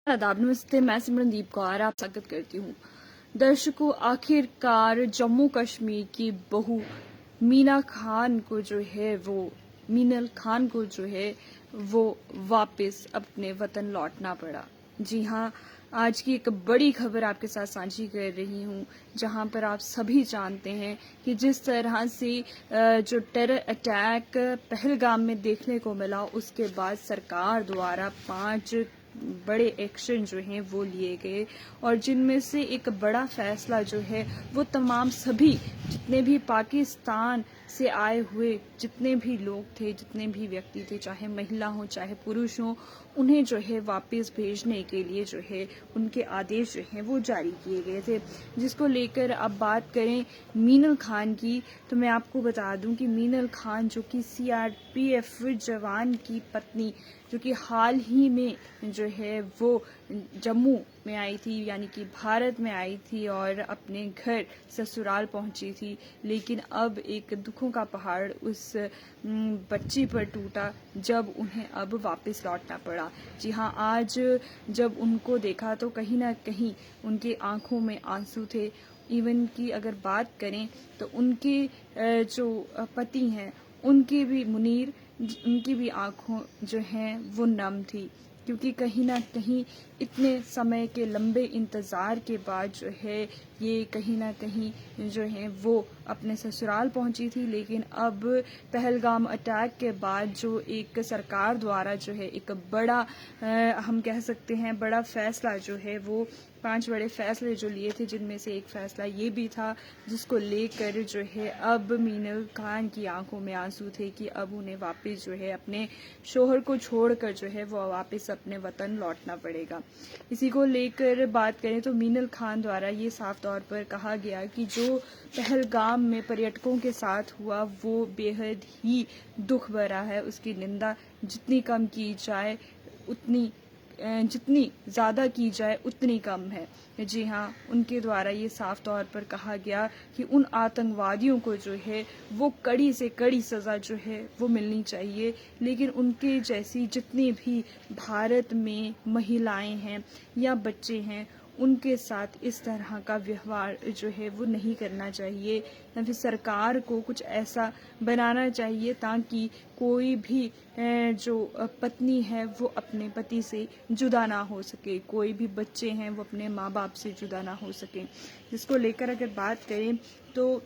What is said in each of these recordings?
आदाब, नमस्ते। मैं सिमरनदीप कौर आप स्वागत करती हूँ। दर्शकों, आखिरकार जम्मू कश्मीर की बहू मीनल खान को जो है वो वापस अपने वतन लौटना पड़ा। जी हाँ, आज की एक बड़ी खबर आपके साथ साझी कर रही हूँ, जहां पर आप सभी जानते हैं कि जिस तरह से जो टेरर अटैक पहलगाम में देखने को मिला, उसके बाद सरकार द्वारा 5 बड़े एक्शन जो हैं वो लिए गए, और जिनमें से एक बड़ा फैसला जो है वो तमाम सभी जितने भी पाकिस्तान से आए हुए जितने भी लोग थे, जितने भी व्यक्ति थे, चाहे महिला हो चाहे पुरुष हो, उन्हें जो है वापस भेजने के लिए जो है उनके आदेश जो हैं वो जारी किए गए थे। जिसको लेकर अब बात करें मीनल खान की, तो मैं आपको बता दूं कि मीनल खान जो कि सीआरपीएफ जवान की पत्नी, जो कि हाल ही में जो है वो जम्मू में आई थी, यानी कि भारत में आई थी और अपने घर ससुराल पहुंची थी, लेकिन अब एक दुखों का पहाड़ उस बच्ची पर टूटा जब उन्हें अब वापस लौटना पड़ा। जी हाँ, आज जब उनको देखा तो कहीं ना कहीं उनकी आंखों में आंसू थे। इवन की अगर बात करें तो उनके जो पति हैं, उनके भी मुनीर, उनकी भी आंखों जो हैं वो नम थी, क्योंकि कहीं ना कहीं इतने समय के लंबे इंतज़ार के बाद जो है ये कहीं ना कहीं जो है वो अपने ससुराल पहुंची थी। लेकिन अब पहलगाम अटैक के बाद जो एक सरकार द्वारा जो है एक बड़ा हम कह सकते हैं बड़ा फैसला जो है वो 5 बड़े फैसले जो लिए थे, जिनमें से एक फैसला ये भी था जिसको लेकर जो है अब मीनल खान की आंखों में आंसू थे कि अब उन्हें वापस जो है अपने शोहर को छोड़कर जो है वो वापस अपने वतन लौटना पड़ेगा। इसी को लेकर बात करें तो मीनल खान द्वारा ये साफ तौर पर कहा गया कि जो पहलगाम में पर्यटकों के साथ हुआ वो बेहद ही दुख भरा है। उसकी निंदा जितनी कम की जाए जितनी ज़्यादा की जाए उतनी कम है। जी हाँ, उनके द्वारा ये साफ तौर पर कहा गया कि उन आतंकवादियों को जो है वो कड़ी से कड़ी सज़ा जो है वो मिलनी चाहिए, लेकिन उनके जैसी जितनी भी भारत में महिलाएं हैं या बच्चे हैं, उनके साथ इस तरह का व्यवहार जो है वो नहीं करना चाहिए। या फिर सरकार को कुछ ऐसा बनाना चाहिए ताकि कोई भी जो पत्नी है वो अपने पति से जुदा ना हो सके, कोई भी बच्चे हैं वो अपने माँ बाप से जुदा ना हो सके। जिसको लेकर अगर बात करें तो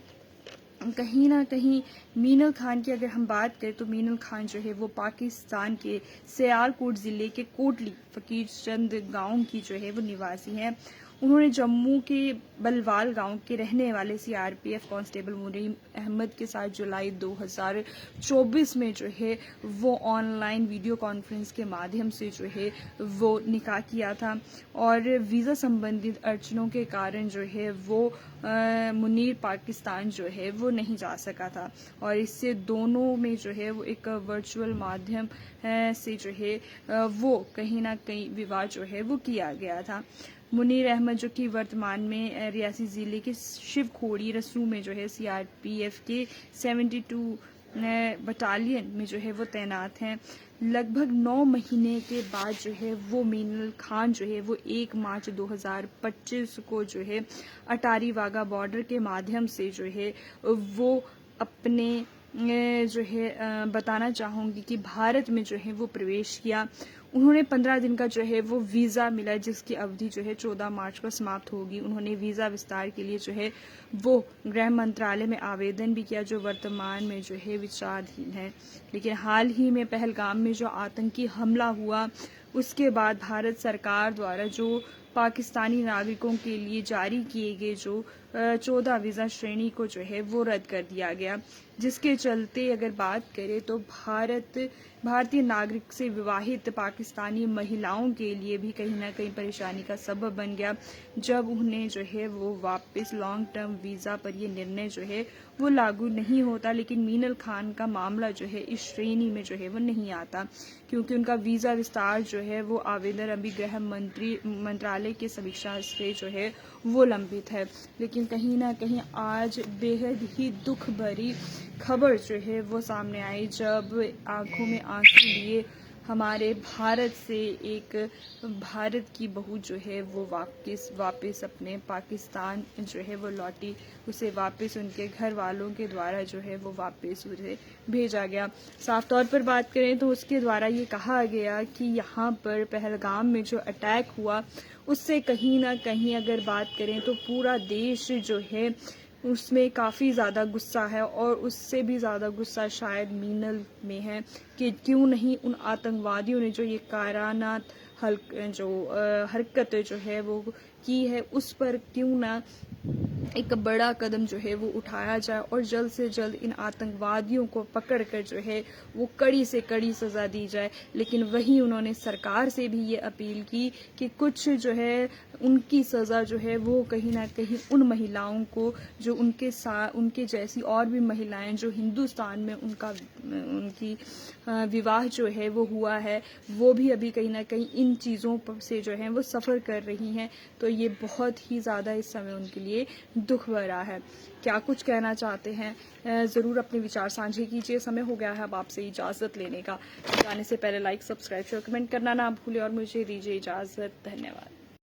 कहीं ना कहीं मीनल खान की अगर हम बात करें तो मीनल खान जो है वो पाकिस्तान के सियालकोट ज़िले के कोटली फकीर चंद गांव की जो है वो निवासी हैं। उन्होंने जम्मू के बलवाल गांव के रहने वाले सीआरपीएफ कांस्टेबल मुनीर अहमद के साथ जुलाई 2024 में जो है वो ऑनलाइन वीडियो कॉन्फ्रेंस के माध्यम से जो है वो निकाह किया था, और वीज़ा संबंधित अड़चनों के कारण जो है वो मुनीर पाकिस्तान जो है वो नहीं जा सका था, और इससे दोनों में जो है वो एक वर्चुअल माध्यम से जो है वो कहीं ना कहीं विवाह जो है वो किया गया था। मुनीर अहमद जो कि वर्तमान में रियासी ज़िले के शिवखोड़ी रसू में जो है सीआरपीएफ के 72 बटालियन में जो है वो तैनात हैं। लगभग 9 महीने के बाद जो है वो मीनल खान जो है वो 1 मार्च 2025 को जो है अटारी वाघा बॉर्डर के माध्यम से जो है वो अपने जो है बताना चाहूँगी कि भारत में जो है वो प्रवेश किया। उन्होंने 15 दिन का जो है वो वीज़ा मिला, जिसकी अवधि जो है 14 मार्च को समाप्त होगी। उन्होंने वीज़ा विस्तार के लिए जो है वो गृह मंत्रालय में आवेदन भी किया, जो वर्तमान में जो है विचाराधीन है। लेकिन हाल ही में पहलगाम में जो आतंकी हमला हुआ, उसके बाद भारत सरकार द्वारा जो पाकिस्तानी नागरिकों के लिए जारी किए गए जो 14 वीज़ा श्रेणी को जो है वो रद्द कर दिया गया, जिसके चलते अगर बात करें तो भारतीय नागरिक से विवाहित पाकिस्तानी महिलाओं के लिए भी कहीं ना कहीं परेशानी का सबब बन गया, जब उन्हें जो है वो वापस लॉन्ग टर्म वीज़ा पर ये निर्णय जो है वो लागू नहीं होता। लेकिन मीनल खान का मामला जो है इस श्रेणी में जो है वो नहीं आता, क्योंकि उनका वीज़ा विस्तार जो है वो आवेदन अभी गृह मंत्रालय के समीक्षा से जो है वो लंबित है। लेकिन कहीं ना कहीं आज बेहद ही दुख भरी खबर जो है वो सामने आई, जब आंखों में आंसू लिए हमारे भारत से एक भारत की बहू जो है वो वापस अपने पाकिस्तान जो है वो लौटी, उसे वापस उनके घर वालों के द्वारा जो है वो वापस उसे भेजा गया। साफ तौर पर बात करें तो उसके द्वारा ये कहा गया कि यहाँ पर पहलगाम में जो अटैक हुआ उससे कहीं ना कहीं अगर बात करें तो पूरा देश जो है उसमें काफ़ी ज़्यादा गुस्सा है, और उससे भी ज़्यादा गुस्सा शायद मीनल में है कि क्यों नहीं उन आतंकवादियों ने जो ये कायराना हरकत जो है वो की है उस पर क्यों ना एक बड़ा कदम जो है वो उठाया जाए और जल्द से जल्द इन आतंकवादियों को पकड़कर जो है वो कड़ी से कड़ी सज़ा दी जाए। लेकिन वहीं उन्होंने सरकार से भी ये अपील की कि कुछ जो है उनकी सज़ा जो है वो कहीं ना कहीं उन महिलाओं को जो उनके जैसी और भी महिलाएं जो हिंदुस्तान में उनकी विवाह जो है वो हुआ है, वो भी अभी कहीं ना कहीं इन चीज़ों से जो है वो सफ़र कर रही हैं। तो ये बहुत ही ज़्यादा इस समय उनके लिए दुख भरा है। क्या कुछ कहना चाहते हैं ज़रूर अपने विचार साझे कीजिए। समय हो गया है अब आपसे इजाज़त लेने का। जाने से पहले लाइक, सब्सक्राइब, शेयर, कमेंट करना ना भूलें और मुझे दीजिए इजाज़त। धन्यवाद।